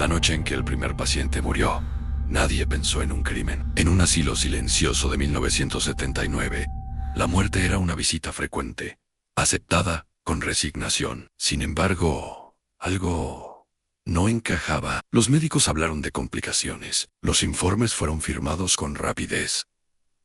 La noche en que el primer paciente murió, nadie pensó en un crimen. En un asilo silencioso de 1979, la muerte era una visita frecuente, aceptada con resignación. Sin embargo, algo no encajaba. Los médicos hablaron de complicaciones, los informes fueron firmados con rapidez,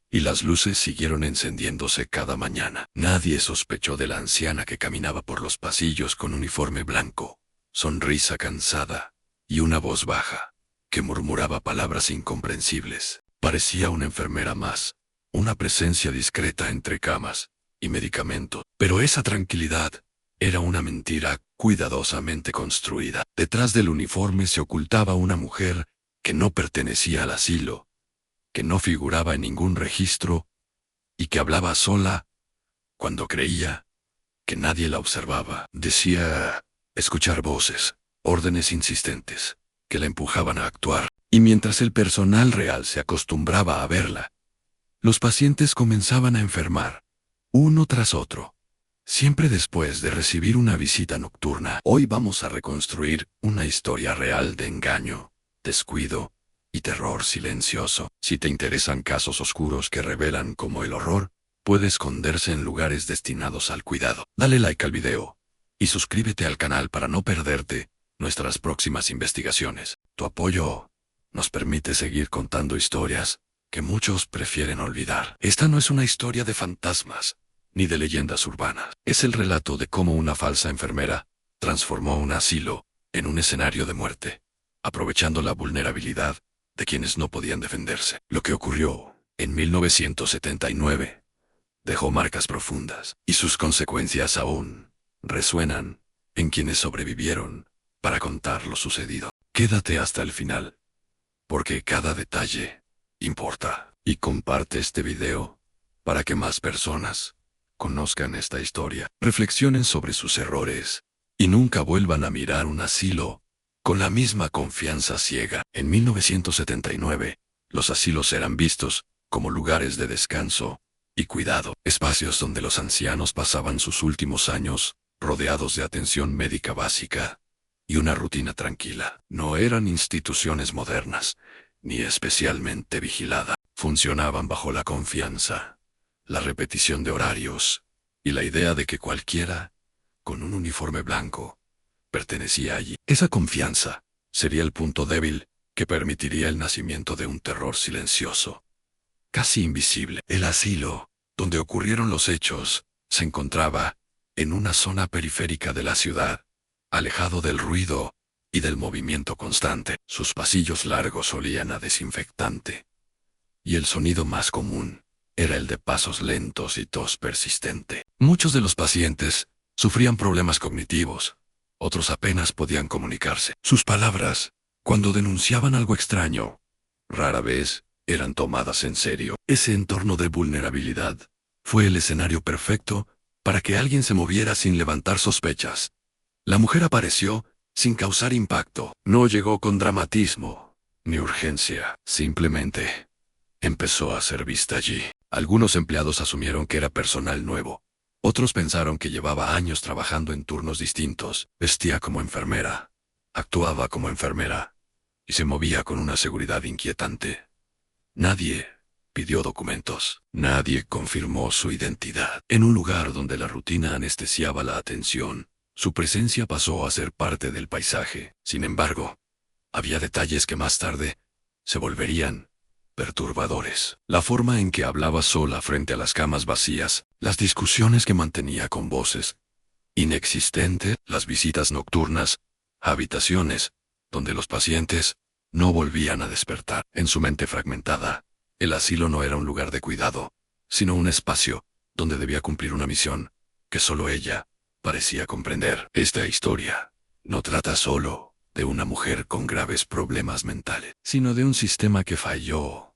y las luces siguieron encendiéndose cada mañana. Nadie sospechó de la anciana que caminaba por los pasillos con uniforme blanco, sonrisa cansada y una voz baja, que murmuraba palabras incomprensibles. Parecía una enfermera más, una presencia discreta entre camas y medicamentos. Pero esa tranquilidad era una mentira cuidadosamente construida. Detrás del uniforme se ocultaba una mujer que no pertenecía al asilo, que no figuraba en ningún registro y que hablaba sola cuando creía que nadie la observaba. Decía escuchar voces, órdenes insistentes, que la empujaban a actuar. Y mientras el personal real se acostumbraba a verla, los pacientes comenzaban a enfermar, uno tras otro, siempre después de recibir una visita nocturna. Hoy vamos a reconstruir una historia real de engaño, descuido y terror silencioso. Si te interesan casos oscuros que revelan cómo el horror puede esconderse en lugares destinados al cuidado, dale like al video y suscríbete al canal para no perderte nuestras próximas investigaciones. Tu apoyo nos permite seguir contando historias que muchos prefieren olvidar. Esta no es una historia de fantasmas ni de leyendas urbanas. Es el relato de cómo una falsa enfermera transformó un asilo en un escenario de muerte, aprovechando la vulnerabilidad de quienes no podían defenderse. Lo que ocurrió en 1979 dejó marcas profundas, y sus consecuencias aún resuenan en quienes sobrevivieron para contar lo sucedido. Quédate hasta el final, porque cada detalle importa. Y comparte este video para que más personas conozcan esta historia, reflexionen sobre sus errores y nunca vuelvan a mirar un asilo con la misma confianza ciega. En 1979, los asilos eran vistos como lugares de descanso y cuidado, espacios donde los ancianos pasaban sus últimos años rodeados de atención médica básica y una rutina tranquila. No eran instituciones modernas, ni especialmente vigiladas. Funcionaban bajo la confianza, la repetición de horarios y la idea de que cualquiera con un uniforme blanco pertenecía allí. Esa confianza sería el punto débil que permitiría el nacimiento de un terror silencioso, casi invisible. El asilo, donde ocurrieron los hechos, se encontraba en una zona periférica de la ciudad, alejado del ruido y del movimiento constante. Sus pasillos largos olían a desinfectante, y el sonido más común era el de pasos lentos y tos persistente. Muchos de los pacientes sufrían problemas cognitivos, otros apenas podían comunicarse. Sus palabras, cuando denunciaban algo extraño, rara vez eran tomadas en serio. Ese entorno de vulnerabilidad fue el escenario perfecto para que alguien se moviera sin levantar sospechas. La mujer apareció sin causar impacto. No llegó con dramatismo ni urgencia. Simplemente empezó a ser vista allí. Algunos empleados asumieron que era personal nuevo. Otros pensaron que llevaba años trabajando en turnos distintos. Vestía como enfermera, actuaba como enfermera y se movía con una seguridad inquietante. Nadie pidió documentos. Nadie confirmó su identidad. En un lugar donde la rutina anestesiaba la atención, su presencia pasó a ser parte del paisaje. Sin embargo, había detalles que más tarde se volverían perturbadores. La forma en que hablaba sola frente a las camas vacías, las discusiones que mantenía con voces inexistentes, las visitas nocturnas, a habitaciones donde los pacientes no volvían a despertar. En su mente fragmentada, el asilo no era un lugar de cuidado, sino un espacio donde debía cumplir una misión que solo ella parecía comprender. Esta historia no trata solo de una mujer con graves problemas mentales, sino de un sistema que falló,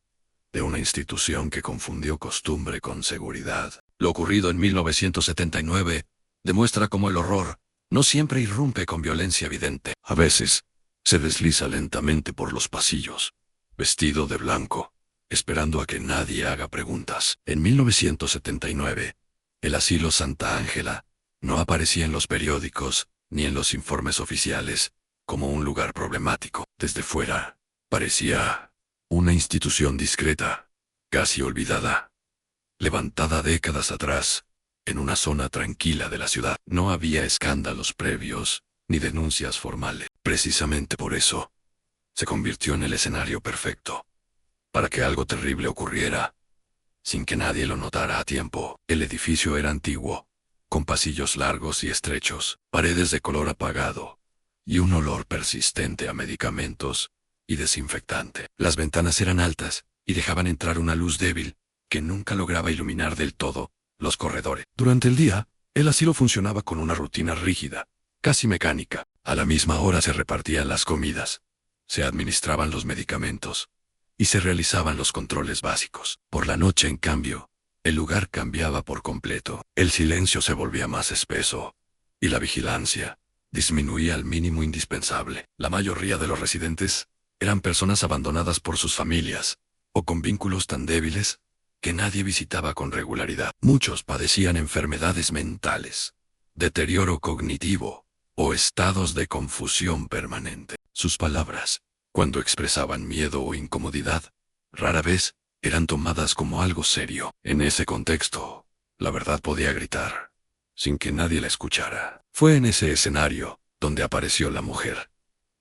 de una institución que confundió costumbre con seguridad. Lo ocurrido en 1979 demuestra cómo el horror no siempre irrumpe con violencia evidente. A veces, se desliza lentamente por los pasillos, vestido de blanco, esperando a que nadie haga preguntas. En 1979, el asilo Santa Ángela no aparecía en los periódicos ni en los informes oficiales como un lugar problemático. Desde fuera, parecía una institución discreta, casi olvidada, levantada décadas atrás, en una zona tranquila de la ciudad. No había escándalos previos, ni denuncias formales. Precisamente por eso, se convirtió en el escenario perfecto para que algo terrible ocurriera, sin que nadie lo notara a tiempo. El edificio era antiguo, con pasillos largos y estrechos, paredes de color apagado, y un olor persistente a medicamentos y desinfectante. Las ventanas eran altas, y dejaban entrar una luz débil, que nunca lograba iluminar del todo los corredores. Durante el día, el asilo funcionaba con una rutina rígida, casi mecánica. A la misma hora se repartían las comidas, se administraban los medicamentos, y se realizaban los controles básicos. Por la noche, en cambio, el lugar cambiaba por completo. El silencio se volvía más espeso, y la vigilancia disminuía al mínimo indispensable. La mayoría de los residentes eran personas abandonadas por sus familias, o con vínculos tan débiles que nadie visitaba con regularidad. Muchos padecían enfermedades mentales, deterioro cognitivo, o estados de confusión permanente. Sus palabras, cuando expresaban miedo o incomodidad, rara vez eran tomadas como algo serio. En ese contexto, la verdad podía gritar, sin que nadie la escuchara. Fue en ese escenario donde apareció la mujer.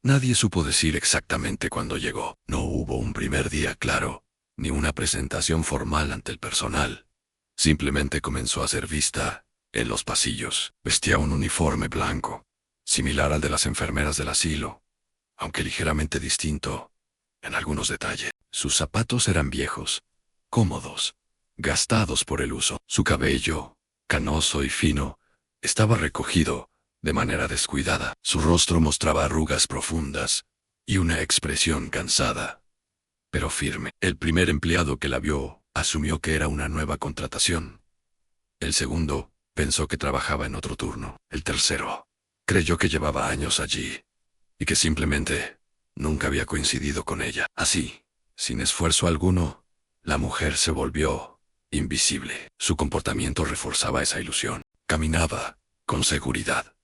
Nadie supo decir exactamente cuándo llegó. No hubo un primer día claro, ni una presentación formal ante el personal. Simplemente comenzó a ser vista en los pasillos. Vestía un uniforme blanco, similar al de las enfermeras del asilo, aunque ligeramente distinto en algunos detalles. Sus zapatos eran viejos, cómodos, gastados por el uso. Su cabello, canoso y fino, estaba recogido de manera descuidada. Su rostro mostraba arrugas profundas y una expresión cansada, pero firme. El primer empleado que la vio asumió que era una nueva contratación. El segundo pensó que trabajaba en otro turno. El tercero creyó que llevaba años allí y que simplemente nunca había coincidido con ella. Así, sin esfuerzo alguno, la mujer se volvió invisible. Su comportamiento reforzaba esa ilusión. Caminaba con seguridad,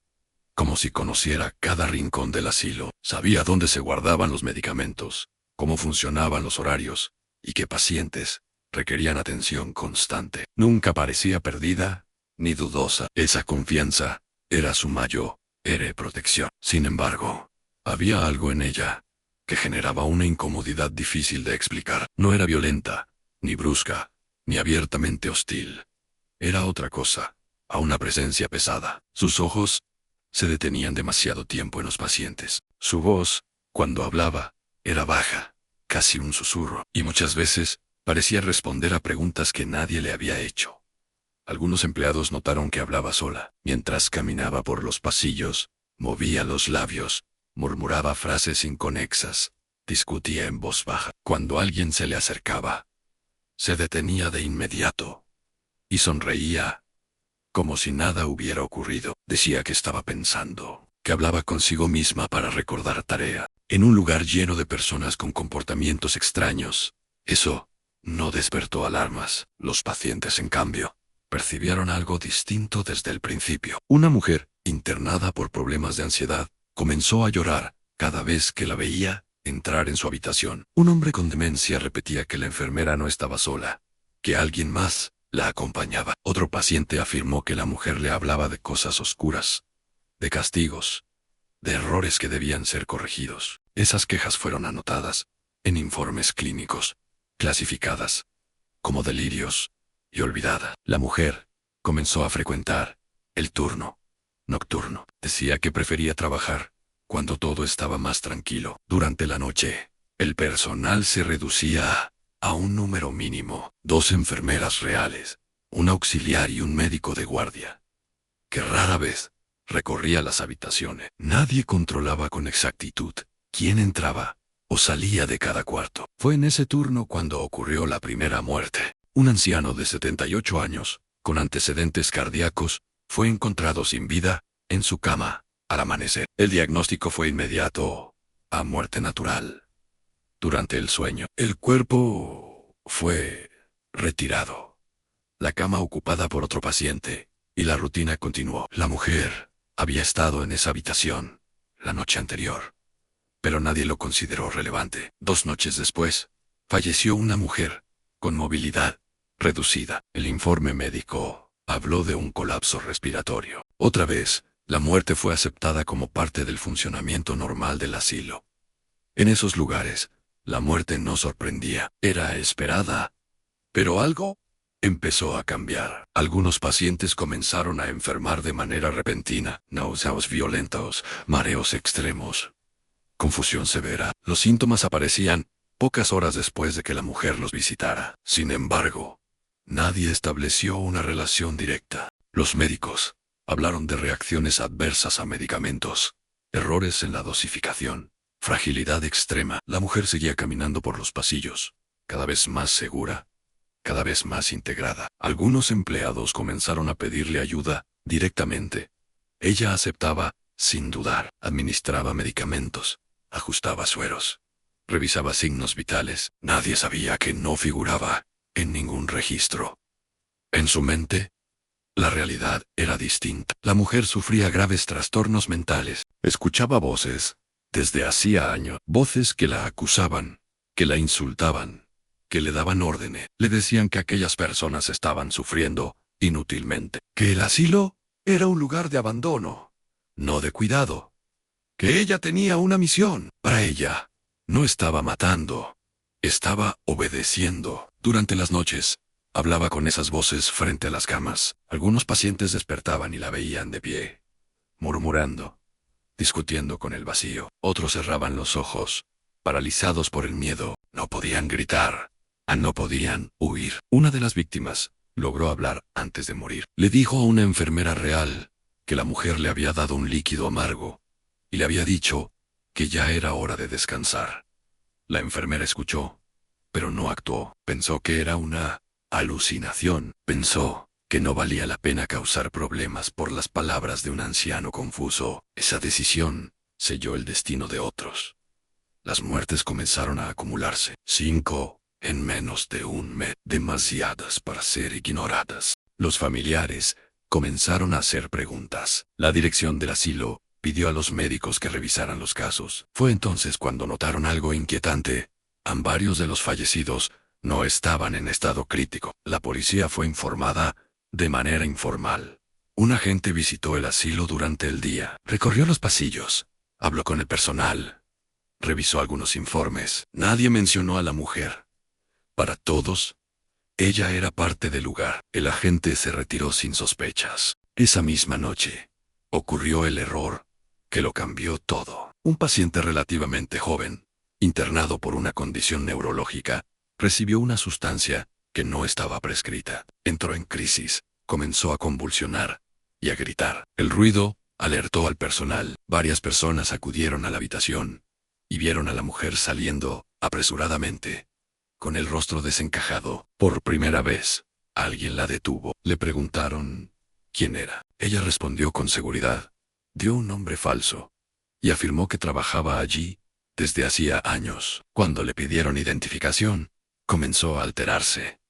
como si conociera cada rincón del asilo. Sabía dónde se guardaban los medicamentos, cómo funcionaban los horarios, y qué pacientes requerían atención constante. Nunca parecía perdida, ni dudosa. Esa confianza era su mayor protección. Sin embargo, había algo en ella que generaba una incomodidad difícil de explicar. No era violenta, ni brusca, ni abiertamente hostil. Era otra cosa, a una presencia pesada. Sus ojos se detenían demasiado tiempo en los pacientes. Su voz, cuando hablaba, era baja, casi un susurro, y muchas veces parecía responder a preguntas que nadie le había hecho. Algunos empleados notaron que hablaba sola. Mientras caminaba por los pasillos, movía los labios, murmuraba frases inconexas, discutía en voz baja. Cuando alguien se le acercaba, se detenía de inmediato y sonreía, como si nada hubiera ocurrido. Decía que estaba pensando, que hablaba consigo misma para recordar tarea. En un lugar lleno de personas con comportamientos extraños, eso no despertó alarmas. Los pacientes, en cambio, percibieron algo distinto desde el principio. Una mujer, internada por problemas de ansiedad, comenzó a llorar cada vez que la veía entrar en su habitación. Un hombre con demencia repetía que la enfermera no estaba sola, que alguien más la acompañaba. Otro paciente afirmó que la mujer le hablaba de cosas oscuras, de castigos, de errores que debían ser corregidos. Esas quejas fueron anotadas en informes clínicos, clasificadas como delirios y olvidadas. La mujer comenzó a frecuentar el turno nocturno. Decía que prefería trabajar cuando todo estaba más tranquilo. Durante la noche, el personal se reducía a un número mínimo: 2 enfermeras reales, un auxiliar y un médico de guardia, que rara vez recorría las habitaciones. Nadie controlaba con exactitud quién entraba o salía de cada cuarto. Fue en ese turno cuando ocurrió la primera muerte. Un anciano de 78 años, con antecedentes cardíacos, fue encontrado sin vida en su cama al amanecer. El diagnóstico fue inmediato: a muerte natural durante el sueño. El cuerpo fue retirado, la cama ocupada por otro paciente, y la rutina continuó. La mujer había estado en esa habitación la noche anterior, pero nadie lo consideró relevante. 2 noches después, falleció una mujer, con movilidad reducida. El informe médico habló de un colapso respiratorio. Otra vez, la muerte fue aceptada como parte del funcionamiento normal del asilo. En esos lugares, la muerte no sorprendía, era esperada. Pero algo empezó a cambiar. Algunos pacientes comenzaron a enfermar de manera repentina, náuseas violentos, mareos extremos, confusión severa. Los síntomas aparecían pocas horas después de que la mujer los visitara. Sin embargo, nadie estableció una relación directa. Los médicos hablaron de reacciones adversas a medicamentos, errores en la dosificación, fragilidad extrema. La mujer seguía caminando por los pasillos, cada vez más segura, cada vez más integrada. Algunos empleados comenzaron a pedirle ayuda directamente. Ella aceptaba, sin dudar, administraba medicamentos, ajustaba sueros, revisaba signos vitales. Nadie sabía que no figuraba en ningún registro. En su mente, la realidad era distinta. La mujer sufría graves trastornos mentales. Escuchaba voces, desde hacía años, voces que la acusaban, que la insultaban, que le daban órdenes. Le decían que aquellas personas estaban sufriendo inútilmente, que el asilo era un lugar de abandono, no de cuidado, que ella tenía una misión. Para ella, no estaba matando, estaba obedeciendo. Durante las noches, hablaba con esas voces frente a las camas. Algunos pacientes despertaban y la veían de pie, murmurando, discutiendo con el vacío. Otros cerraban los ojos, paralizados por el miedo. No podían gritar, no podían huir. Una de las víctimas logró hablar antes de morir. Le dijo a una enfermera real que la mujer le había dado un líquido amargo y le había dicho que ya era hora de descansar. La enfermera escuchó, pero no actuó. Pensó que era una alucinación. Pensó que no valía la pena causar problemas por las palabras de un anciano confuso. Esa decisión selló el destino de otros. Las muertes comenzaron a acumularse. 5 en menos de un mes. Demasiadas para ser ignoradas. Los familiares comenzaron a hacer preguntas. La dirección del asilo pidió a los médicos que revisaran los casos. Fue entonces cuando notaron algo inquietante. Varios de los fallecidos no estaban en estado crítico. La policía fue informada de manera informal. Un agente visitó el asilo durante el día. Recorrió los pasillos, habló con el personal, revisó algunos informes. Nadie mencionó a la mujer. Para todos, ella era parte del lugar. El agente se retiró sin sospechas. Esa misma noche, ocurrió el error que lo cambió todo. Un paciente relativamente joven, internado por una condición neurológica, recibió una sustancia que no estaba prescrita. Entró en crisis, comenzó a convulsionar y a gritar. El ruido alertó al personal. Varias personas acudieron a la habitación y vieron a la mujer saliendo apresuradamente, con el rostro desencajado. Por primera vez, alguien la detuvo. Le preguntaron quién era. Ella respondió con seguridad. Dio un nombre falso y afirmó que trabajaba allí desde hacía años. Cuando le pidieron identificación, comenzó a alterarse.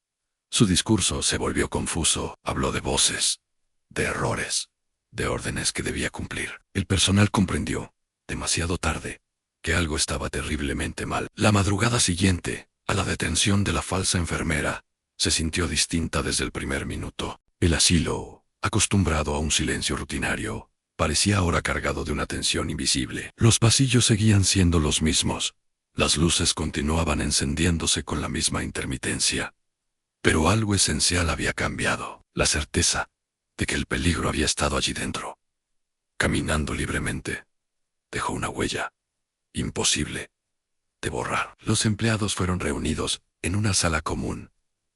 Su discurso se volvió confuso. Habló de voces, de errores, de órdenes que debía cumplir. El personal comprendió, demasiado tarde, que algo estaba terriblemente mal. La madrugada siguiente a la detención de la falsa enfermera, se sintió distinta desde el primer minuto. El asilo, acostumbrado a un silencio rutinario, parecía ahora cargado de una tensión invisible. Los pasillos seguían siendo los mismos. Las luces continuaban encendiéndose con la misma intermitencia. Pero algo esencial había cambiado. La certeza de que el peligro había estado allí dentro. Caminando libremente, dejó una huella imposible de borrar. Los empleados fueron reunidos en una sala común,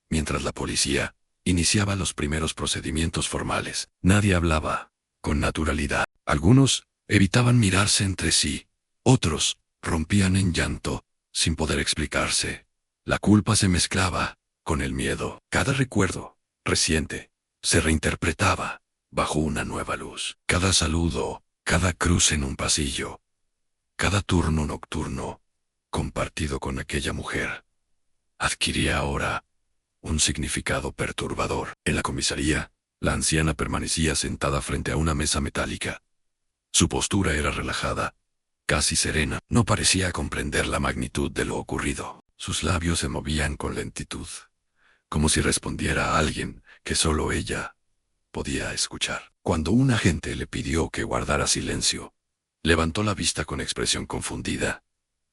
mientras la policía iniciaba los primeros procedimientos formales. Nadie hablaba con naturalidad. Algunos evitaban mirarse entre sí. Otros rompían en llanto, sin poder explicarse. La culpa se mezclaba con el miedo. Cada recuerdo reciente se reinterpretaba bajo una nueva luz. Cada saludo, cada cruce en un pasillo, cada turno nocturno compartido con aquella mujer, adquiría ahora un significado perturbador. En la comisaría, la anciana permanecía sentada frente a una mesa metálica. Su postura era relajada, casi serena. No parecía comprender la magnitud de lo ocurrido. Sus labios se movían con lentitud, como si respondiera a alguien que solo ella podía escuchar. Cuando un agente le pidió que guardara silencio, levantó la vista con expresión confundida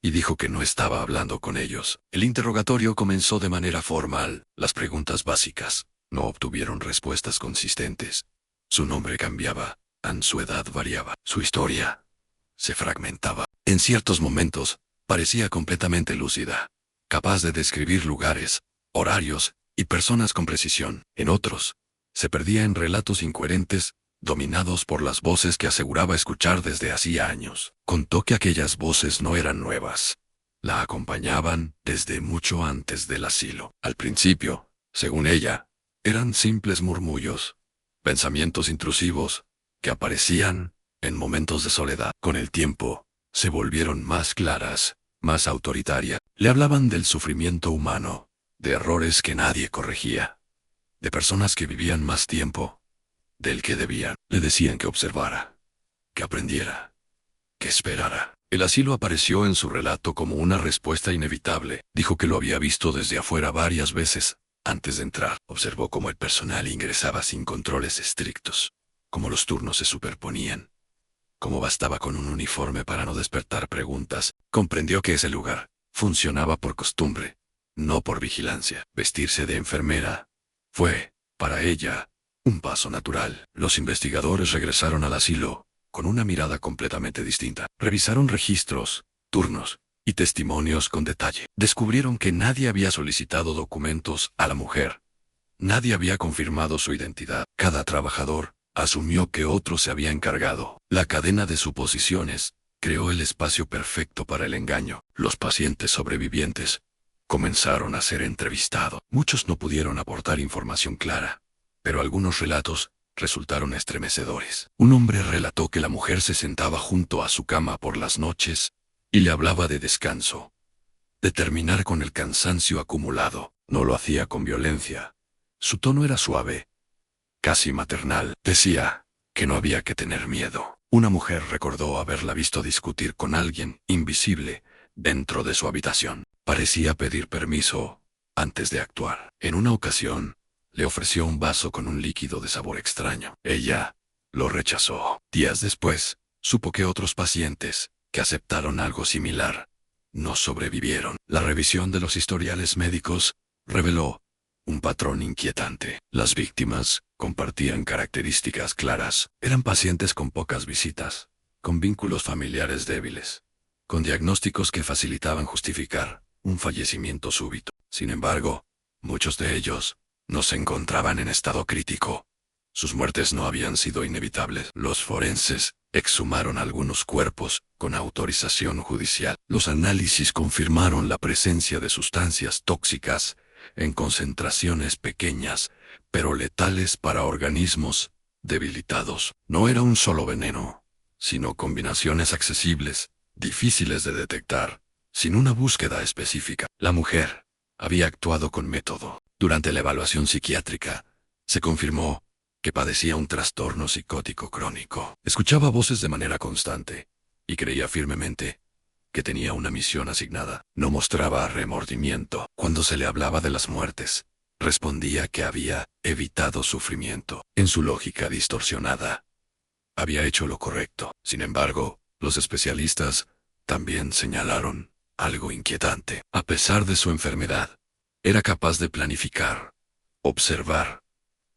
y dijo que no estaba hablando con ellos. El interrogatorio comenzó de manera formal. Las preguntas básicas no obtuvieron respuestas consistentes. Su nombre cambiaba, su edad variaba, su historia se fragmentaba. En ciertos momentos, parecía completamente lúcida, capaz de describir lugares, horarios y personas con precisión. En otros, se perdía en relatos incoherentes, dominados por las voces que aseguraba escuchar desde hacía años. Contó que aquellas voces no eran nuevas. La acompañaban desde mucho antes del asilo. Al principio, según ella, eran simples murmullos, pensamientos intrusivos, que aparecían en momentos de soledad. Con el tiempo, se volvieron más claras, más autoritarias. Le hablaban del sufrimiento humano, de errores que nadie corregía, de personas que vivían más tiempo del que debían. Le decían que observara, que aprendiera, que esperara. El asilo apareció en su relato como una respuesta inevitable. Dijo que lo había visto desde afuera varias veces antes de entrar. Observó cómo el personal ingresaba sin controles estrictos, cómo los turnos se superponían, cómo bastaba con un uniforme para no despertar preguntas. Comprendió que ese lugar funcionaba por costumbre, no por vigilancia. Vestirse de enfermera fue, para ella, un paso natural. Los investigadores regresaron al asilo con una mirada completamente distinta. Revisaron registros, turnos y testimonios con detalle. Descubrieron que nadie había solicitado documentos a la mujer. Nadie había confirmado su identidad. Cada trabajador asumió que otro se había encargado. La cadena de suposiciones creó el espacio perfecto para el engaño. Los pacientes sobrevivientes comenzaron a ser entrevistados. Muchos no pudieron aportar información clara, pero algunos relatos resultaron estremecedores. Un hombre relató que la mujer se sentaba junto a su cama por las noches y le hablaba de descanso, de terminar con el cansancio acumulado. No lo hacía con violencia. Su tono era suave, casi maternal. Decía que no había que tener miedo. Una mujer recordó haberla visto discutir con alguien invisible dentro de su habitación. Parecía pedir permiso antes de actuar. En una ocasión, le ofreció un vaso con un líquido de sabor extraño. Ella lo rechazó. Días después, supo que otros pacientes que aceptaron algo similar no sobrevivieron. La revisión de los historiales médicos reveló un patrón inquietante. Las víctimas compartían características claras. Eran pacientes con pocas visitas, con vínculos familiares débiles, con diagnósticos que facilitaban justificar un fallecimiento súbito. Sin embargo, muchos de ellos no se encontraban en estado crítico. Sus muertes no habían sido inevitables. Los forenses exhumaron algunos cuerpos con autorización judicial. Los análisis confirmaron la presencia de sustancias tóxicas en concentraciones pequeñas, pero letales para organismos debilitados. No era un solo veneno, sino combinaciones accesibles, difíciles de detectar, sin una búsqueda específica. La mujer había actuado con método. Durante la evaluación psiquiátrica, se confirmó que padecía un trastorno psicótico crónico. Escuchaba voces de manera constante y creía firmemente que tenía una misión asignada. No mostraba remordimiento. Cuando se le hablaba de las muertes, respondía que había evitado sufrimiento. En su lógica distorsionada, había hecho lo correcto. Sin embargo, los especialistas también señalaron algo inquietante. A pesar de su enfermedad, era capaz de planificar, observar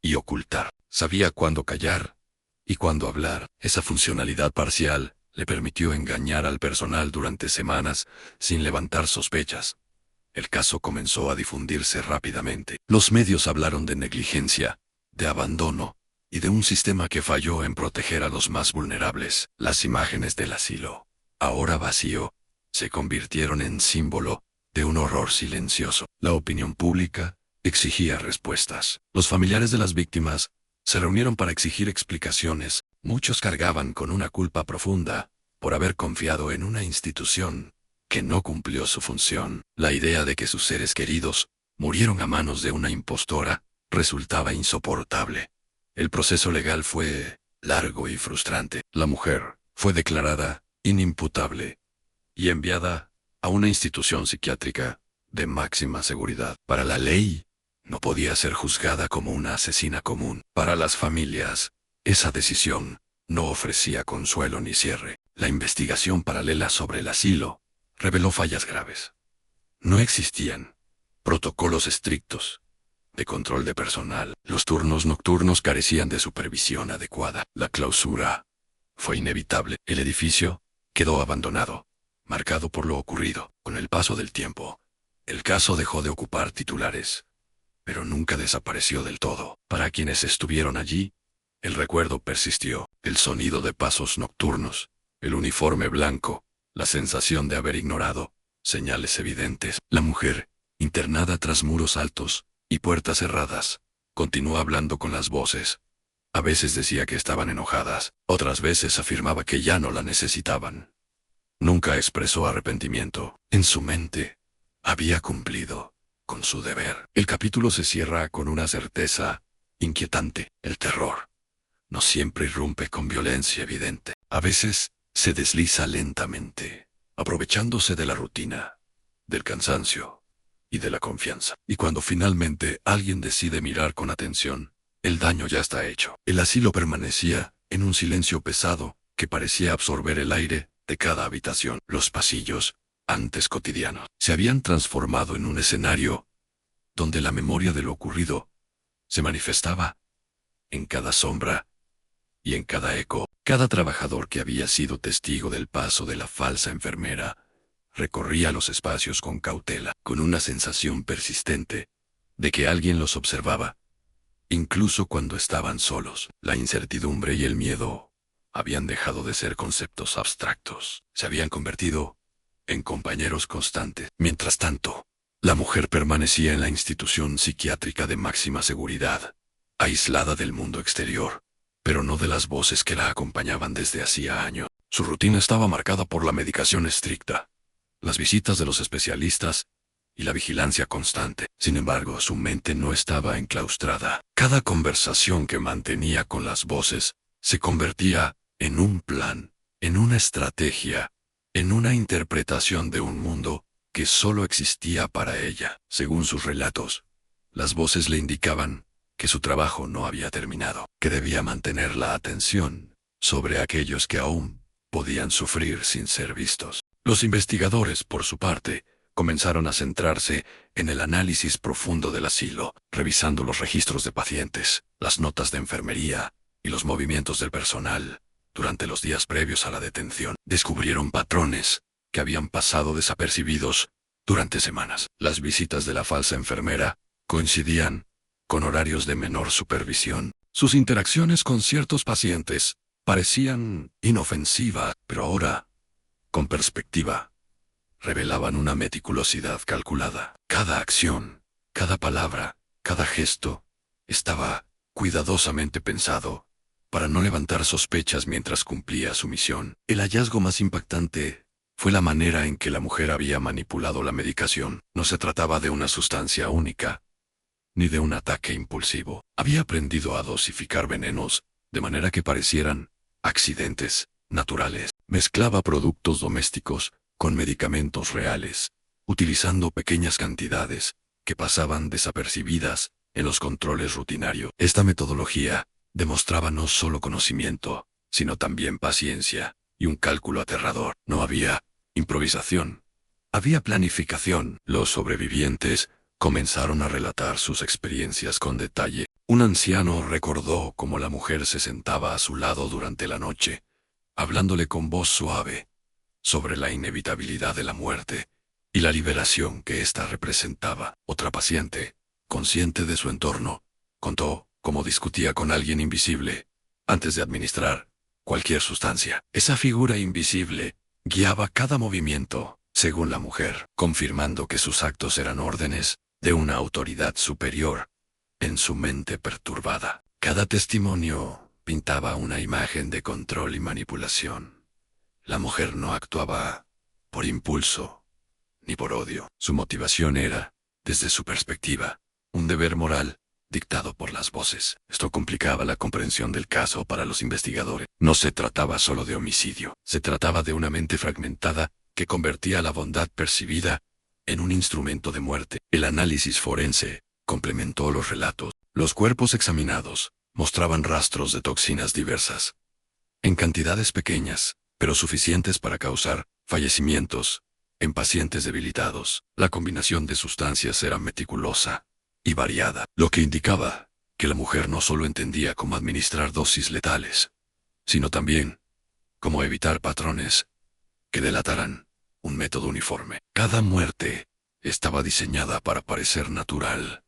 y ocultar. Sabía cuándo callar y cuándo hablar. Esa funcionalidad parcial le permitió engañar al personal durante semanas sin levantar sospechas. El caso comenzó a difundirse rápidamente. Los medios hablaron de negligencia, de abandono y de un sistema que falló en proteger a los más vulnerables. Las imágenes del asilo, ahora vacío, se convirtieron en símbolo de un horror silencioso. La opinión pública exigía respuestas. Los familiares de las víctimas se reunieron para exigir explicaciones. Muchos cargaban con una culpa profunda por haber confiado en una institución que no cumplió su función. La idea de que sus seres queridos murieron a manos de una impostora resultaba insoportable. El proceso legal fue largo y frustrante. La mujer fue declarada inimputable y enviada a una institución psiquiátrica de máxima seguridad. Para la ley, no podía ser juzgada como una asesina común. Para las familias, esa decisión no ofrecía consuelo ni cierre. La investigación paralela sobre el asilo reveló fallas graves. No existían protocolos estrictos de control de personal. Los turnos nocturnos carecían de supervisión adecuada. La clausura fue inevitable. El edificio quedó abandonado, marcado por lo ocurrido. Con el paso del tiempo, el caso dejó de ocupar titulares, pero nunca desapareció del todo. Para quienes estuvieron allí, el recuerdo persistió. El sonido de pasos nocturnos, el uniforme blanco, la sensación de haber ignorado señales evidentes. La mujer, internada tras muros altos y puertas cerradas, continuó hablando con las voces. A veces decía que estaban enojadas, otras veces afirmaba que ya no la necesitaban. Nunca expresó arrepentimiento. En su mente, había cumplido con su deber. El capítulo se cierra con una certeza inquietante. El terror no siempre irrumpe con violencia evidente. A veces se desliza lentamente, aprovechándose de la rutina, del cansancio y de la confianza. Y cuando finalmente alguien decide mirar con atención, el daño ya está hecho. El asilo permanecía en un silencio pesado que parecía absorber el aire de cada habitación. Los pasillos, antes cotidianos, se habían transformado en un escenario donde la memoria de lo ocurrido se manifestaba en cada sombra y en cada eco. Cada trabajador que había sido testigo del paso de la falsa enfermera recorría los espacios con cautela, con una sensación persistente de que alguien los observaba, incluso cuando estaban solos. La incertidumbre y el miedo habían dejado de ser conceptos abstractos, se habían convertido en compañeros constantes. Mientras tanto, la mujer permanecía en la institución psiquiátrica de máxima seguridad, aislada del mundo exterior, pero no de las voces que la acompañaban desde hacía años. Su rutina estaba marcada por la medicación estricta, las visitas de los especialistas y la vigilancia constante. Sin embargo, su mente no estaba enclaustrada. Cada conversación que mantenía con las voces se convertía en un plan, en una estrategia, en una interpretación de un mundo que solo existía para ella. Según sus relatos, las voces le indicaban que su trabajo no había terminado, que debía mantener la atención sobre aquellos que aún podían sufrir sin ser vistos. Los investigadores, por su parte, comenzaron a centrarse en el análisis profundo del asilo, revisando los registros de pacientes, las notas de enfermería y los movimientos del personal. Durante los días previos a la detención, descubrieron patrones que habían pasado desapercibidos durante semanas. Las visitas de la falsa enfermera coincidían con horarios de menor supervisión. Sus interacciones con ciertos pacientes parecían inofensivas, pero ahora, con perspectiva, revelaban una meticulosidad calculada. Cada acción, cada palabra, cada gesto, estaba cuidadosamente pensado para no levantar sospechas mientras cumplía su misión. El hallazgo más impactante fue la manera en que la mujer había manipulado la medicación. No se trataba de una sustancia única, ni de un ataque impulsivo. Había aprendido a dosificar venenos de manera que parecieran accidentes naturales. Mezclaba productos domésticos con medicamentos reales, utilizando pequeñas cantidades que pasaban desapercibidas en los controles rutinarios. Esta metodología demostraba no solo conocimiento, sino también paciencia y un cálculo aterrador. No había improvisación, había planificación. Los sobrevivientes comenzaron a relatar sus experiencias con detalle. Un anciano recordó cómo la mujer se sentaba a su lado durante la noche, hablándole con voz suave sobre la inevitabilidad de la muerte y la liberación que ésta representaba. Otra paciente, consciente de su entorno, contó cómo discutía con alguien invisible antes de administrar cualquier sustancia. Esa figura invisible guiaba cada movimiento, según la mujer, confirmando que sus actos eran órdenes de una autoridad superior. En su mente perturbada, cada testimonio pintaba una imagen de control y manipulación. La mujer no actuaba por impulso ni por odio. Su motivación era, desde su perspectiva, un deber moral dictado por las voces. Esto complicaba la comprensión del caso para los investigadores. No se trataba solo de homicidio, se trataba de una mente fragmentada que convertía la bondad percibida en un instrumento de muerte. El análisis forense complementó los relatos. Los cuerpos examinados mostraban rastros de toxinas diversas, en cantidades pequeñas, pero suficientes para causar fallecimientos en pacientes debilitados. La combinación de sustancias era meticulosa y variada, lo que indicaba que la mujer no solo entendía cómo administrar dosis letales, sino también cómo evitar patrones que delataran un método uniforme. Cada muerte estaba diseñada para parecer natural,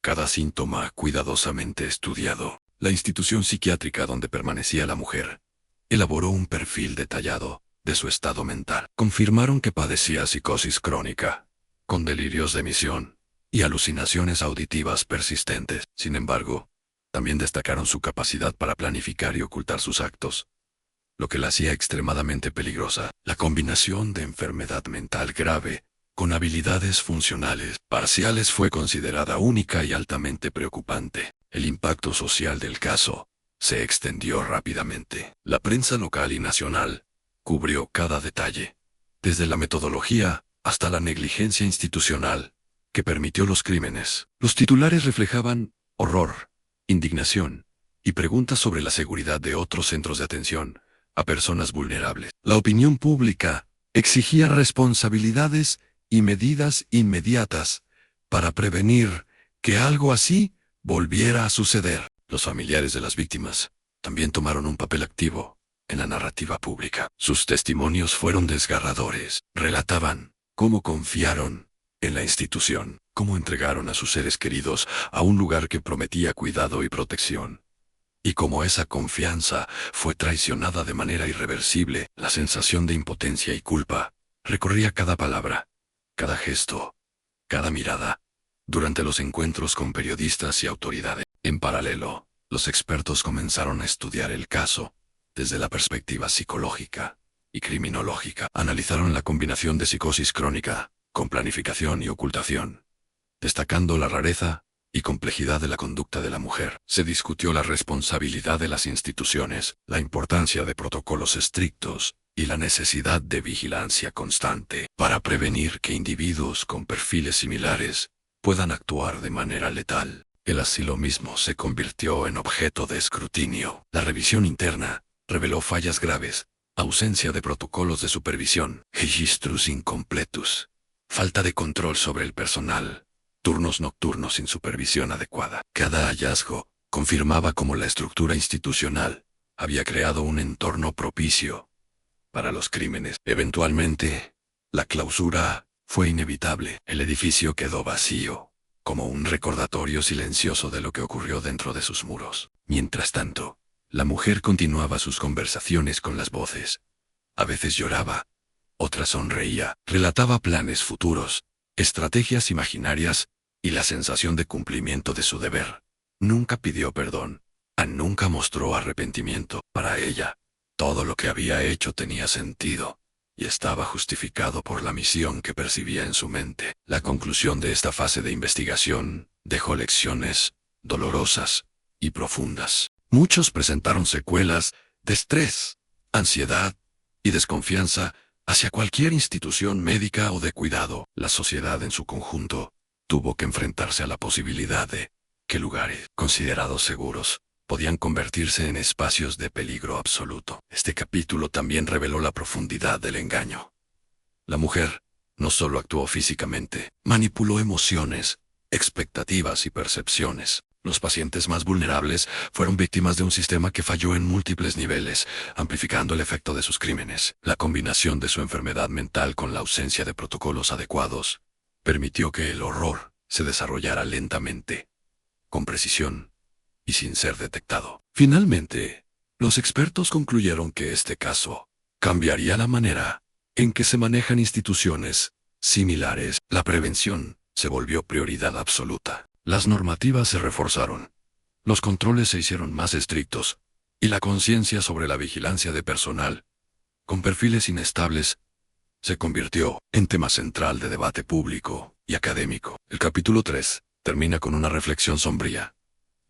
cada síntoma cuidadosamente estudiado. La institución psiquiátrica donde permanecía la mujer elaboró un perfil detallado de su estado mental. Confirmaron que padecía psicosis crónica, con delirios de emisión y alucinaciones auditivas persistentes. Sin embargo, también destacaron su capacidad para planificar y ocultar sus actos, lo que la hacía extremadamente peligrosa. La combinación de enfermedad mental grave con habilidades funcionales parciales fue considerada única y altamente preocupante. El impacto social del caso se extendió rápidamente. La prensa local y nacional cubrió cada detalle, desde la metodología hasta la negligencia institucional que permitió los crímenes. Los titulares reflejaban horror, indignación y preguntas sobre la seguridad de otros centros de atención a personas vulnerables. La opinión pública exigía responsabilidades y medidas inmediatas para prevenir que algo así volviera a suceder. Los familiares de las víctimas también tomaron un papel activo en la narrativa pública. Sus testimonios fueron desgarradores. Relataban cómo confiaron en la institución, cómo entregaron a sus seres queridos a un lugar que prometía cuidado y protección, y cómo esa confianza fue traicionada de manera irreversible. La sensación de impotencia y culpa recorría cada palabra, cada gesto, cada mirada, durante los encuentros con periodistas y autoridades. En paralelo, los expertos comenzaron a estudiar el caso desde la perspectiva psicológica y criminológica. Analizaron la combinación de psicosis crónica con planificación y ocultación, destacando la rareza y complejidad de la conducta de la mujer. Se discutió la responsabilidad de las instituciones, la importancia de protocolos estrictos y la necesidad de vigilancia constante para prevenir que individuos con perfiles similares puedan actuar de manera letal. El asilo mismo se convirtió en objeto de escrutinio. La revisión interna reveló fallas graves, ausencia de protocolos de supervisión, registros incompletos, falta de control sobre el personal, turnos nocturnos sin supervisión adecuada. Cada hallazgo confirmaba cómo la estructura institucional había creado un entorno propicio para los crímenes. Eventualmente, la clausura fue inevitable. El edificio quedó vacío, como un recordatorio silencioso de lo que ocurrió dentro de sus muros. Mientras tanto, la mujer continuaba sus conversaciones con las voces. A veces lloraba, otras sonreía, relataba planes futuros, estrategias imaginarias y la sensación de cumplimiento de su deber. Nunca pidió perdón, nunca mostró arrepentimiento. Para ella, todo lo que había hecho tenía sentido y estaba justificado por la misión que percibía en su mente. La conclusión de esta fase de investigación dejó lecciones dolorosas y profundas. Muchos presentaron secuelas de estrés, ansiedad y desconfianza hacia cualquier institución médica o de cuidado. La sociedad en su conjunto tuvo que enfrentarse a la posibilidad de que lugares considerados seguros podían convertirse en espacios de peligro absoluto. Este capítulo también reveló la profundidad del engaño. La mujer no solo actuó físicamente, manipuló emociones, expectativas y percepciones. Los pacientes más vulnerables fueron víctimas de un sistema que falló en múltiples niveles, amplificando el efecto de sus crímenes. La combinación de su enfermedad mental con la ausencia de protocolos adecuados permitió que el horror se desarrollara lentamente, con precisión y sin ser detectado. Finalmente, los expertos concluyeron que este caso cambiaría la manera en que se manejan instituciones similares. La prevención se volvió prioridad absoluta. Las normativas se reforzaron, los controles se hicieron más estrictos, y la conciencia sobre la vigilancia de personal con perfiles inestables se convirtió en tema central de debate público y académico. El capítulo 3 termina con una reflexión sombría.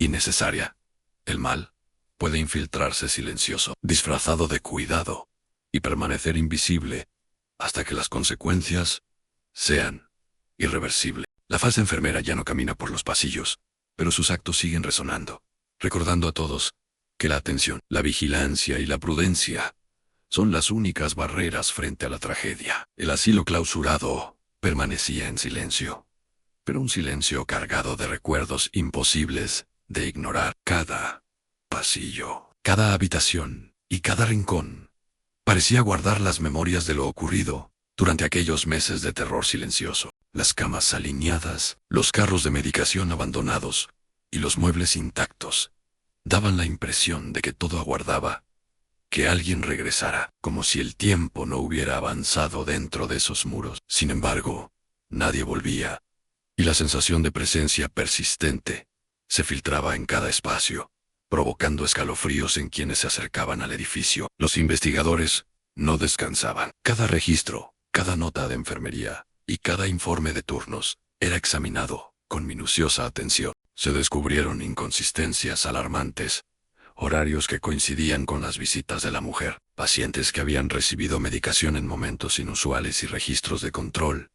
innecesaria. El mal puede infiltrarse silencioso, disfrazado de cuidado, y permanecer invisible hasta que las consecuencias sean irreversibles. La falsa enfermera ya no camina por los pasillos, pero sus actos siguen resonando, recordando a todos que la atención, la vigilancia y la prudencia son las únicas barreras frente a la tragedia. El asilo clausurado permanecía en silencio, pero un silencio cargado de recuerdos imposibles de ignorar. Cada pasillo, cada habitación y cada rincón parecía guardar las memorias de lo ocurrido durante aquellos meses de terror silencioso. Las camas alineadas, los carros de medicación abandonados y los muebles intactos daban la impresión de que todo aguardaba que alguien regresara, como si el tiempo no hubiera avanzado dentro de esos muros. Sin embargo, nadie volvía, y la sensación de presencia persistente se filtraba en cada espacio, provocando escalofríos en quienes se acercaban al edificio. Los investigadores no descansaban. Cada registro, cada nota de enfermería y cada informe de turnos era examinado con minuciosa atención. Se descubrieron inconsistencias alarmantes, horarios que coincidían con las visitas de la mujer, pacientes que habían recibido medicación en momentos inusuales y registros de control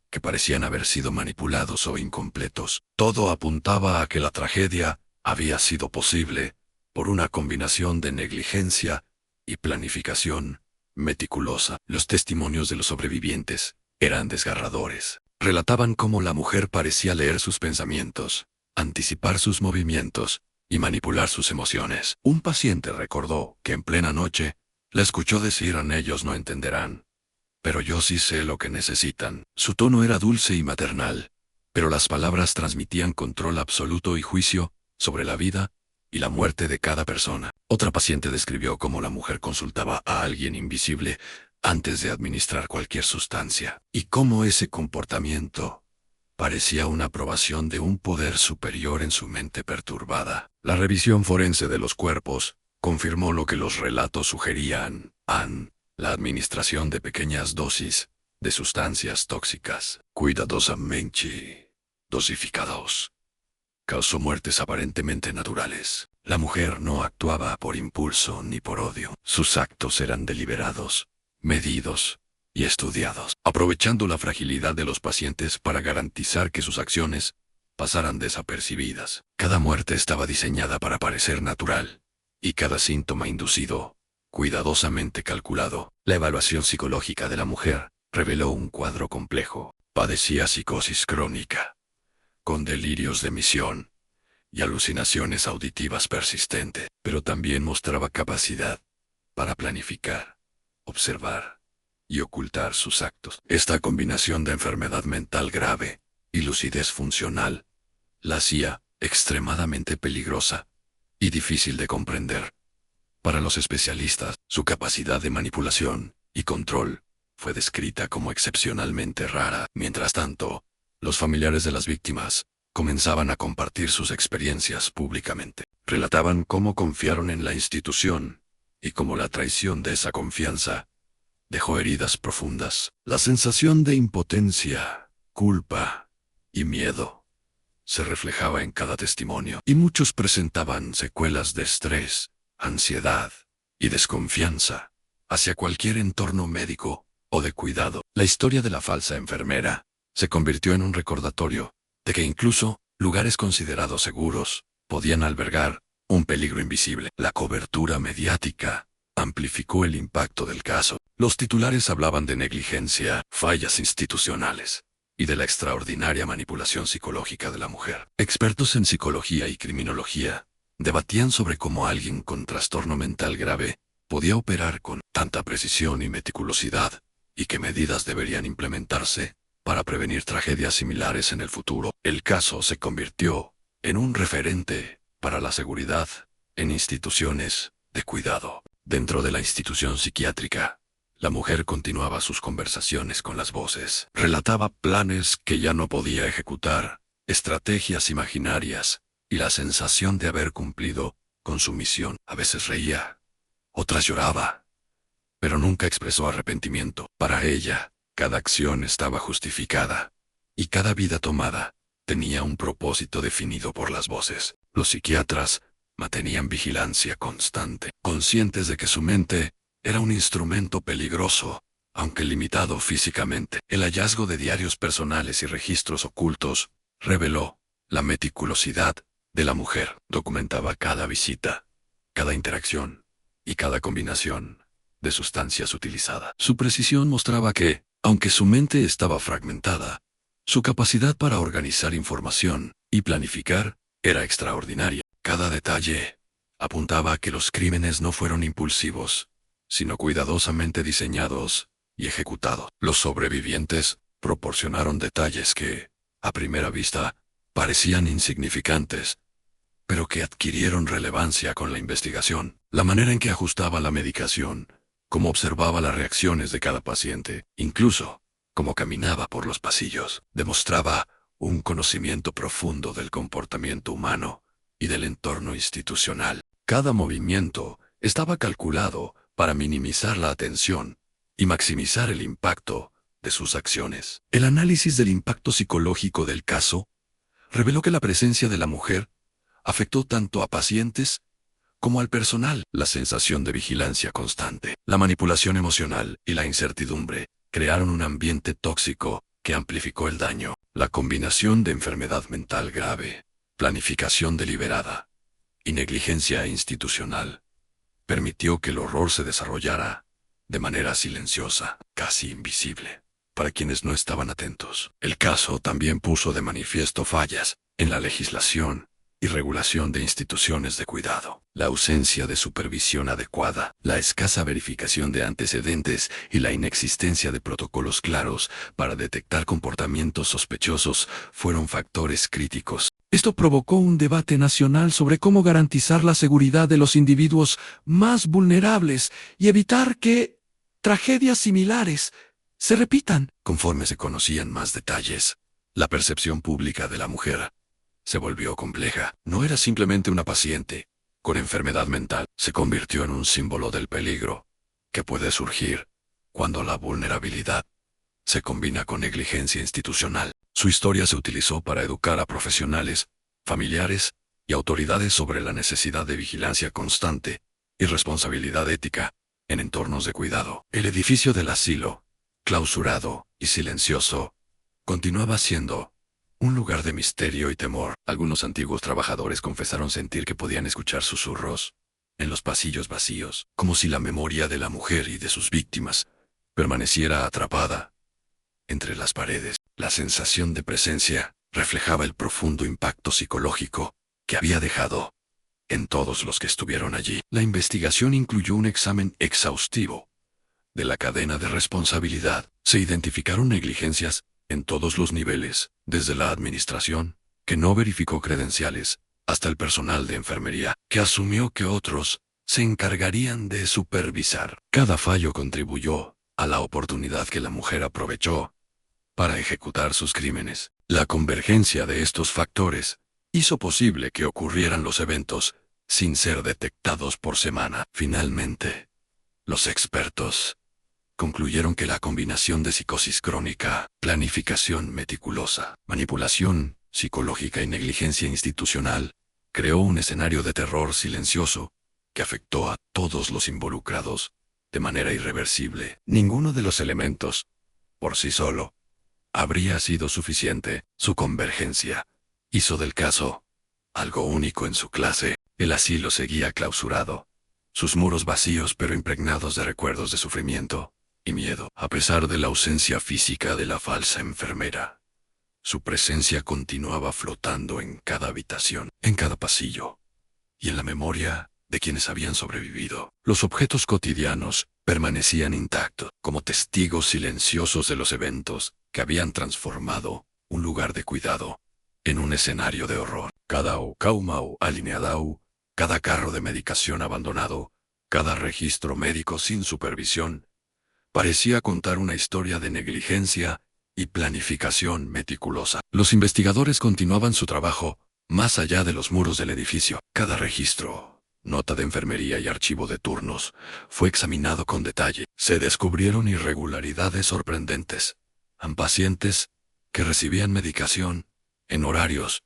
que parecían haber sido manipulados o incompletos. Todo apuntaba a que la tragedia había sido posible por una combinación de negligencia y planificación meticulosa. Los testimonios de los sobrevivientes eran desgarradores. Relataban cómo la mujer parecía leer sus pensamientos, anticipar sus movimientos y manipular sus emociones. Un paciente recordó que en plena noche la escuchó decir: ellos no entenderán, pero yo sí sé lo que necesitan. Su tono era dulce y maternal, pero las palabras transmitían control absoluto y juicio sobre la vida y la muerte de cada persona. Otra paciente describió cómo la mujer consultaba a alguien invisible antes de administrar cualquier sustancia, y cómo ese comportamiento parecía una aprobación de un poder superior en su mente perturbada. La revisión forense de los cuerpos confirmó lo que los relatos sugerían: la administración de pequeñas dosis de sustancias tóxicas, cuidadosamente dosificados, causó muertes aparentemente naturales. La mujer no actuaba por impulso ni por odio. Sus actos eran deliberados, medidos y estudiados, aprovechando la fragilidad de los pacientes para garantizar que sus acciones pasaran desapercibidas. Cada muerte estaba diseñada para parecer natural, y cada síntoma inducido, cuidadosamente calculado. La evaluación psicológica de la mujer reveló un cuadro complejo. Padecía psicosis crónica, con delirios de misión y alucinaciones auditivas persistentes, pero también mostraba capacidad para planificar, observar y ocultar sus actos. Esta combinación de enfermedad mental grave y lucidez funcional la hacía extremadamente peligrosa y difícil de comprender. Para los especialistas, su capacidad de manipulación y control fue descrita como excepcionalmente rara. Mientras tanto, los familiares de las víctimas comenzaban a compartir sus experiencias públicamente. Relataban cómo confiaron en la institución y cómo la traición de esa confianza dejó heridas profundas. La sensación de impotencia, culpa y miedo se reflejaba en cada testimonio, y muchos presentaban secuelas de estrés, ansiedad y desconfianza hacia cualquier entorno médico o de cuidado. La historia de la falsa enfermera se convirtió en un recordatorio de que incluso lugares considerados seguros podían albergar un peligro invisible. La cobertura mediática amplificó el impacto del caso. Los titulares hablaban de negligencia, fallas institucionales y de la extraordinaria manipulación psicológica de la mujer. Expertos en psicología y criminología debatían sobre cómo alguien con trastorno mental grave podía operar con tanta precisión y meticulosidad, y qué medidas deberían implementarse para prevenir tragedias similares en el futuro. El caso se convirtió en un referente para la seguridad en instituciones de cuidado. Dentro de la institución psiquiátrica, la mujer continuaba sus conversaciones con las voces. Relataba planes que ya no podía ejecutar, estrategias imaginarias y la sensación de haber cumplido con su misión. A veces reía, otras lloraba, pero nunca expresó arrepentimiento. Para ella, cada acción estaba justificada, y cada vida tomada tenía un propósito definido por las voces. Los psiquiatras mantenían vigilancia constante, conscientes de que su mente era un instrumento peligroso, aunque limitado físicamente. El hallazgo de diarios personales y registros ocultos reveló la meticulosidad de la mujer. Documentaba cada visita, cada interacción y cada combinación de sustancias utilizada. Su precisión mostraba que, aunque su mente estaba fragmentada, su capacidad para organizar información y planificar era extraordinaria. Cada detalle apuntaba a que los crímenes no fueron impulsivos, sino cuidadosamente diseñados y ejecutados. Los sobrevivientes proporcionaron detalles que, a primera vista, parecían insignificantes, pero que adquirieron relevancia con la investigación. La manera en que ajustaba la medicación, cómo observaba las reacciones de cada paciente, incluso cómo caminaba por los pasillos, demostraba un conocimiento profundo del comportamiento humano y del entorno institucional. Cada movimiento estaba calculado para minimizar la atención y maximizar el impacto de sus acciones. El análisis del impacto psicológico del caso reveló que la presencia de la mujer afectó tanto a pacientes como al personal. La sensación de vigilancia constante, la manipulación emocional y la incertidumbre crearon un ambiente tóxico que amplificó el daño. La combinación de enfermedad mental grave, planificación deliberada y negligencia institucional permitió que el horror se desarrollara de manera silenciosa, casi invisible, para quienes no estaban atentos. El caso también puso de manifiesto fallas en la legislación y regulación de instituciones de cuidado, la ausencia de supervisión adecuada, la escasa verificación de antecedentes y la inexistencia de protocolos claros para detectar comportamientos sospechosos fueron factores críticos. Esto provocó un debate nacional sobre cómo garantizar la seguridad de los individuos más vulnerables y evitar que tragedias similares se repitan. Conforme se conocían más detalles, la percepción pública de la mujer se volvió compleja. No era simplemente una paciente con enfermedad mental, se convirtió en un símbolo del peligro que puede surgir cuando la vulnerabilidad se combina con negligencia institucional. Su historia se utilizó para educar a profesionales, familiares y autoridades sobre la necesidad de vigilancia constante y responsabilidad ética en entornos de cuidado. El edificio del asilo, clausurado y silencioso, continuaba siendo un lugar de misterio y temor. Algunos antiguos trabajadores confesaron sentir que podían escuchar susurros en los pasillos vacíos, como si la memoria de la mujer y de sus víctimas permaneciera atrapada entre las paredes. La sensación de presencia reflejaba el profundo impacto psicológico que había dejado en todos los que estuvieron allí. La investigación incluyó un examen exhaustivo de la cadena de responsabilidad. Se identificaron negligencias en todos los niveles, desde la administración, que no verificó credenciales, hasta el personal de enfermería, que asumió que otros se encargarían de supervisar. Cada fallo contribuyó a la oportunidad que la mujer aprovechó para ejecutar sus crímenes. La convergencia de estos factores hizo posible que ocurrieran los eventos sin ser detectados por semana. Finalmente, los expertos concluyeron que la combinación de psicosis crónica, planificación meticulosa, manipulación psicológica y negligencia institucional creó un escenario de terror silencioso que afectó a todos los involucrados de manera irreversible. Ninguno de los elementos, por sí solo, habría sido suficiente. Su convergencia hizo del caso algo único en su clase. El asilo seguía clausurado, sus muros vacíos pero impregnados de recuerdos de sufrimiento y miedo. A pesar de la ausencia física de la falsa enfermera, su presencia continuaba flotando en cada habitación, en cada pasillo, y en la memoria de quienes habían sobrevivido. Los objetos cotidianos permanecían intactos, como testigos silenciosos de los eventos que habían transformado un lugar de cuidado en un escenario de horror. Cada caumau alineadau, cada carro de medicación abandonado, cada registro médico sin supervisión, parecía contar una historia de negligencia y planificación meticulosa. Los investigadores continuaban su trabajo más allá de los muros del edificio. Cada registro, nota de enfermería y archivo de turnos fue examinado con detalle. Se descubrieron irregularidades sorprendentes en pacientes que recibían medicación en horarios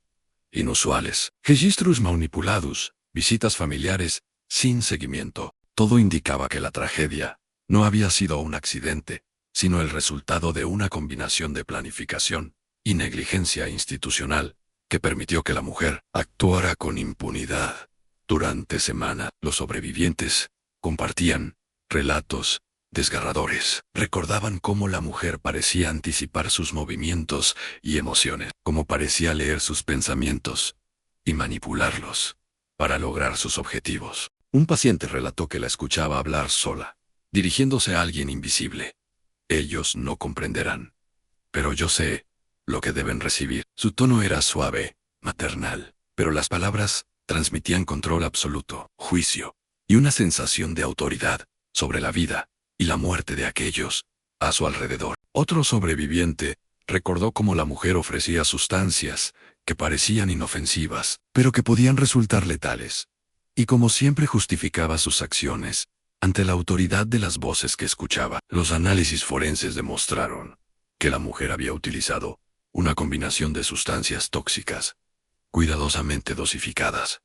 inusuales, registros manipulados, visitas familiares, sin seguimiento. Todo indicaba que la tragedia no había sido un accidente, sino el resultado de una combinación de planificación y negligencia institucional que permitió que la mujer actuara con impunidad. Durante semanas, los sobrevivientes compartían relatos desgarradores. Recordaban cómo la mujer parecía anticipar sus movimientos y emociones, cómo parecía leer sus pensamientos y manipularlos para lograr sus objetivos. Un paciente relató que la escuchaba hablar sola, dirigiéndose a alguien invisible. Ellos no comprenderán, pero yo sé lo que deben recibir. Su tono era suave, maternal, pero las palabras transmitían control absoluto, juicio y una sensación de autoridad sobre la vida y la muerte de aquellos a su alrededor. Otro sobreviviente recordó cómo la mujer ofrecía sustancias que parecían inofensivas, pero que podían resultar letales, y como siempre justificaba sus acciones ante la autoridad de las voces que escuchaba. Los análisis forenses demostraron que la mujer había utilizado una combinación de sustancias tóxicas, cuidadosamente dosificadas,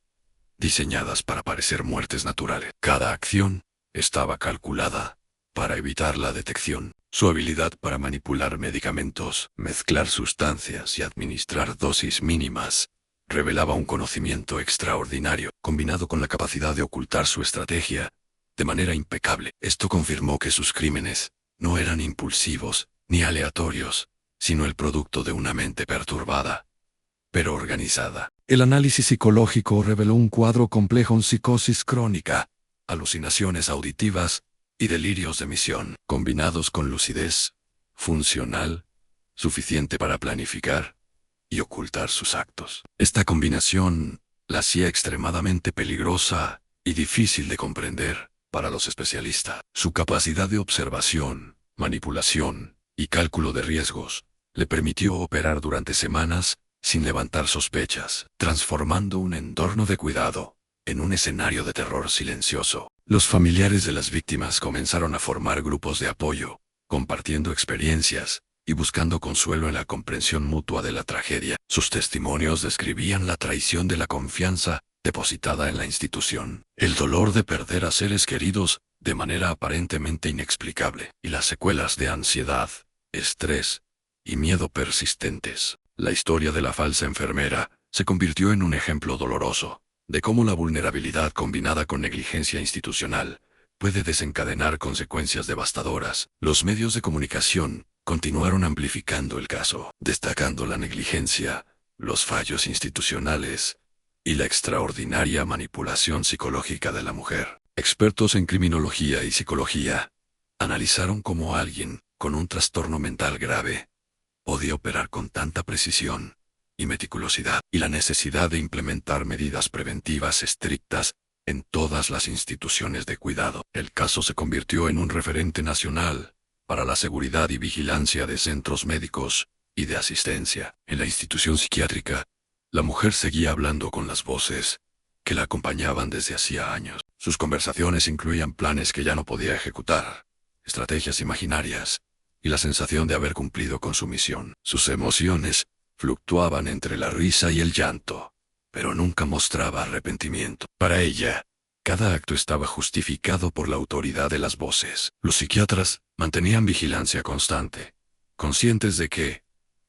diseñadas para parecer muertes naturales. Cada acción estaba calculada para evitar la detección. Su habilidad para manipular medicamentos, mezclar sustancias y administrar dosis mínimas revelaba un conocimiento extraordinario, combinado con la capacidad de ocultar su estrategia de manera impecable. Esto confirmó que sus crímenes no eran impulsivos ni aleatorios, sino el producto de una mente perturbada, pero organizada. El análisis psicológico reveló un cuadro complejo en psicosis crónica, alucinaciones auditivas y delirios de misión, combinados con lucidez funcional, suficiente para planificar y ocultar sus actos. Esta combinación la hacía extremadamente peligrosa y difícil de comprender para los especialistas. Su capacidad de observación, manipulación y cálculo de riesgos le permitió operar durante semanas sin levantar sospechas, transformando un entorno de cuidado en un escenario de terror silencioso. Los familiares de las víctimas comenzaron a formar grupos de apoyo, compartiendo experiencias y buscando consuelo en la comprensión mutua de la tragedia. Sus testimonios describían la traición de la confianza depositada en la institución, el dolor de perder a seres queridos de manera aparentemente inexplicable, y las secuelas de ansiedad, estrés y miedo persistentes. La historia de la falsa enfermera se convirtió en un ejemplo doloroso de cómo la vulnerabilidad combinada con negligencia institucional puede desencadenar consecuencias devastadoras. Los medios de comunicación continuaron amplificando el caso, destacando la negligencia, los fallos institucionales y la extraordinaria manipulación psicológica de la mujer. Expertos en criminología y psicología analizaron cómo alguien con un trastorno mental grave podía operar con tanta precisión y meticulosidad, y la necesidad de implementar medidas preventivas estrictas en todas las instituciones de cuidado. El caso se convirtió en un referente nacional para la seguridad y vigilancia de centros médicos y de asistencia. En la institución psiquiátrica, la mujer seguía hablando con las voces que la acompañaban desde hacía años. Sus conversaciones incluían planes que ya no podía ejecutar, estrategias imaginarias y la sensación de haber cumplido con su misión. Sus emociones fluctuaban entre la risa y el llanto, pero nunca mostraba arrepentimiento. Para ella, cada acto estaba justificado por la autoridad de las voces. Los psiquiatras mantenían vigilancia constante, conscientes de que,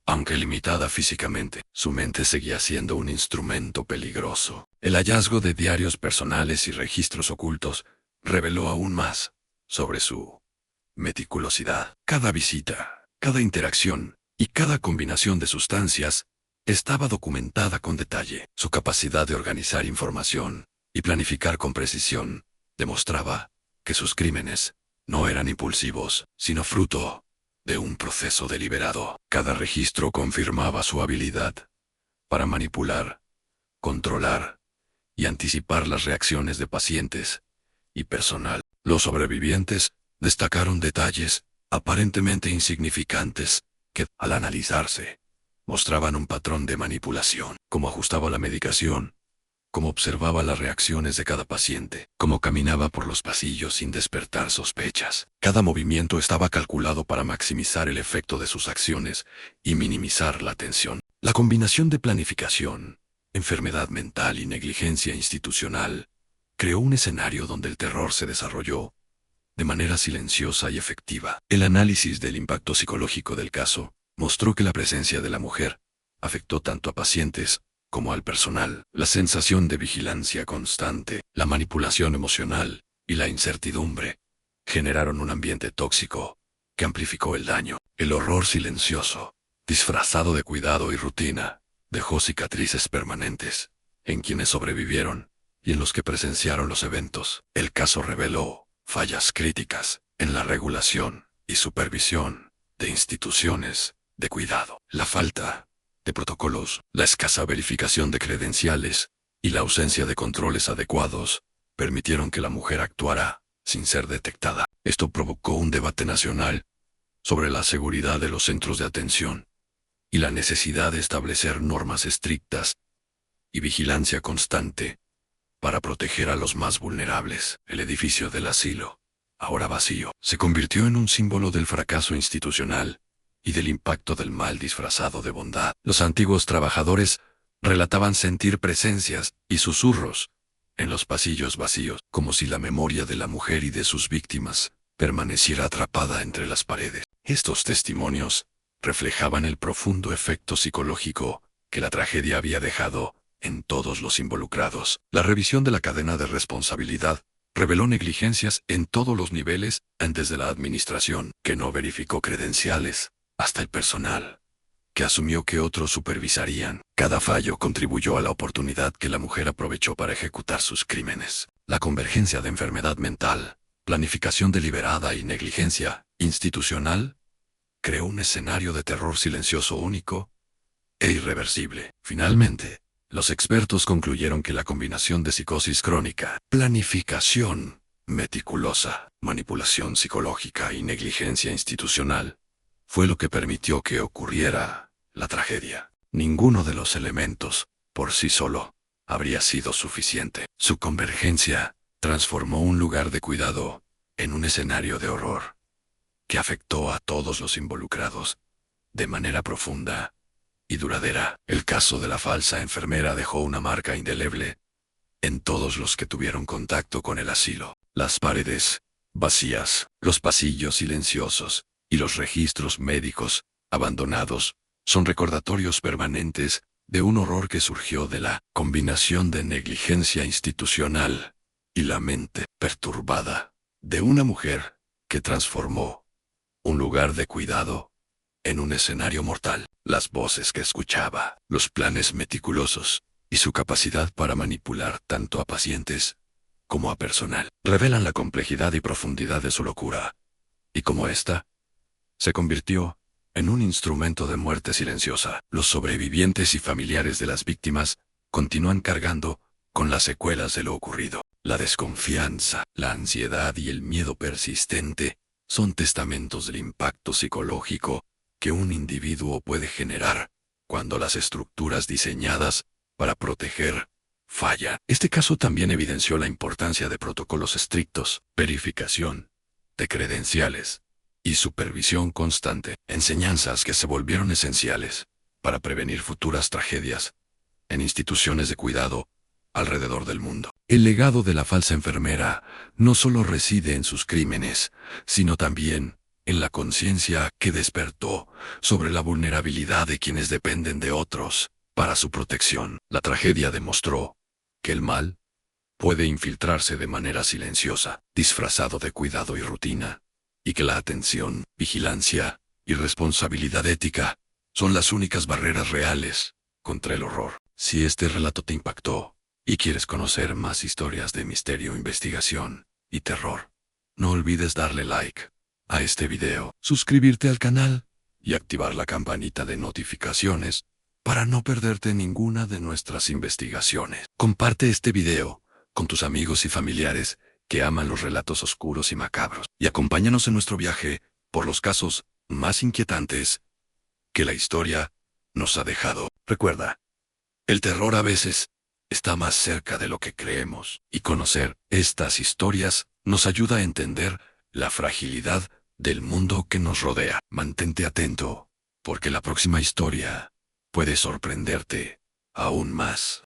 aunque limitada físicamente, su mente seguía siendo un instrumento peligroso. El hallazgo de diarios personales y registros ocultos reveló aún más sobre su meticulosidad. Cada visita, cada interacción y cada combinación de sustancias estaba documentada con detalle. Su capacidad de organizar información y planificar con precisión demostraba que sus crímenes no eran impulsivos, sino fruto de un proceso deliberado. Cada registro confirmaba su habilidad para manipular, controlar y anticipar las reacciones de pacientes y personal. Los sobrevivientes destacaron detalles aparentemente insignificantes que, al analizarse, mostraban un patrón de manipulación. Cómo ajustaba la medicación, cómo observaba las reacciones de cada paciente, cómo caminaba por los pasillos sin despertar sospechas. Cada movimiento estaba calculado para maximizar el efecto de sus acciones y minimizar la tensión. La combinación de planificación, enfermedad mental y negligencia institucional, creó un escenario donde el terror se desarrolló de manera silenciosa y efectiva. El análisis del impacto psicológico del caso mostró que la presencia de la mujer afectó tanto a pacientes como al personal. La sensación de vigilancia constante, la manipulación emocional y la incertidumbre generaron un ambiente tóxico que amplificó el daño. El horror silencioso, disfrazado de cuidado y rutina, dejó cicatrices permanentes en quienes sobrevivieron y en los que presenciaron los eventos. El caso reveló fallas críticas en la regulación y supervisión de instituciones de cuidado. La falta de protocolos, la escasa verificación de credenciales y la ausencia de controles adecuados permitieron que la mujer actuara sin ser detectada. Esto provocó un debate nacional sobre la seguridad de los centros de atención y la necesidad de establecer normas estrictas y vigilancia constante para proteger a los más vulnerables. El edificio del asilo, ahora vacío, se convirtió en un símbolo del fracaso institucional y del impacto del mal disfrazado de bondad. Los antiguos trabajadores relataban sentir presencias y susurros en los pasillos vacíos, como si la memoria de la mujer y de sus víctimas permaneciera atrapada entre las paredes. Estos testimonios reflejaban el profundo efecto psicológico que la tragedia había dejado en todos los involucrados. La revisión de la cadena de responsabilidad reveló negligencias en todos los niveles, desde la administración, que no verificó credenciales, hasta el personal, que asumió que otros supervisarían. Cada fallo contribuyó a la oportunidad que la mujer aprovechó para ejecutar sus crímenes. La convergencia de enfermedad mental, planificación deliberada y negligencia institucional creó un escenario de terror silencioso único e irreversible. Finalmente, los expertos concluyeron que la combinación de psicosis crónica, planificación meticulosa, manipulación psicológica y negligencia institucional fue lo que permitió que ocurriera la tragedia. Ninguno de los elementos, por sí solo, habría sido suficiente. Su convergencia transformó un lugar de cuidado en un escenario de horror que afectó a todos los involucrados de manera profunda y duradera. El caso de la falsa enfermera dejó una marca indeleble en todos los que tuvieron contacto con el asilo. Las paredes vacías, los pasillos silenciosos y los registros médicos abandonados son recordatorios permanentes de un horror que surgió de la combinación de negligencia institucional y la mente perturbada de una mujer que transformó un lugar de cuidado en un escenario mortal. Las voces que escuchaba, los planes meticulosos y su capacidad para manipular tanto a pacientes como a personal revelan la complejidad y profundidad de su locura, y como ésta se convirtió en un instrumento de muerte silenciosa. Los sobrevivientes y familiares de las víctimas continúan cargando con las secuelas de lo ocurrido. La desconfianza, la ansiedad y el miedo persistente son testamentos del impacto psicológico que un individuo puede generar cuando las estructuras diseñadas para proteger fallan. Este caso también evidenció la importancia de protocolos estrictos, verificación de credenciales y supervisión constante, enseñanzas que se volvieron esenciales para prevenir futuras tragedias en instituciones de cuidado alrededor del mundo. El legado de la falsa enfermera no solo reside en sus crímenes, sino también en la conciencia que despertó sobre la vulnerabilidad de quienes dependen de otros para su protección. La tragedia demostró que el mal puede infiltrarse de manera silenciosa, disfrazado de cuidado y rutina, y que la atención, vigilancia y responsabilidad ética son las únicas barreras reales contra el horror. Si este relato te impactó y quieres conocer más historias de misterio, investigación y terror, no olvides darle like a este video, suscribirte al canal y activar la campanita de notificaciones para no perderte ninguna de nuestras investigaciones. Comparte este video con tus amigos y familiares que aman los relatos oscuros y macabros, y acompáñanos en nuestro viaje por los casos más inquietantes que la historia nos ha dejado. Recuerda, el terror a veces está más cerca de lo que creemos, y conocer estas historias nos ayuda a entender la fragilidad del mundo que nos rodea. Mantente atento, porque la próxima historia puede sorprenderte aún más.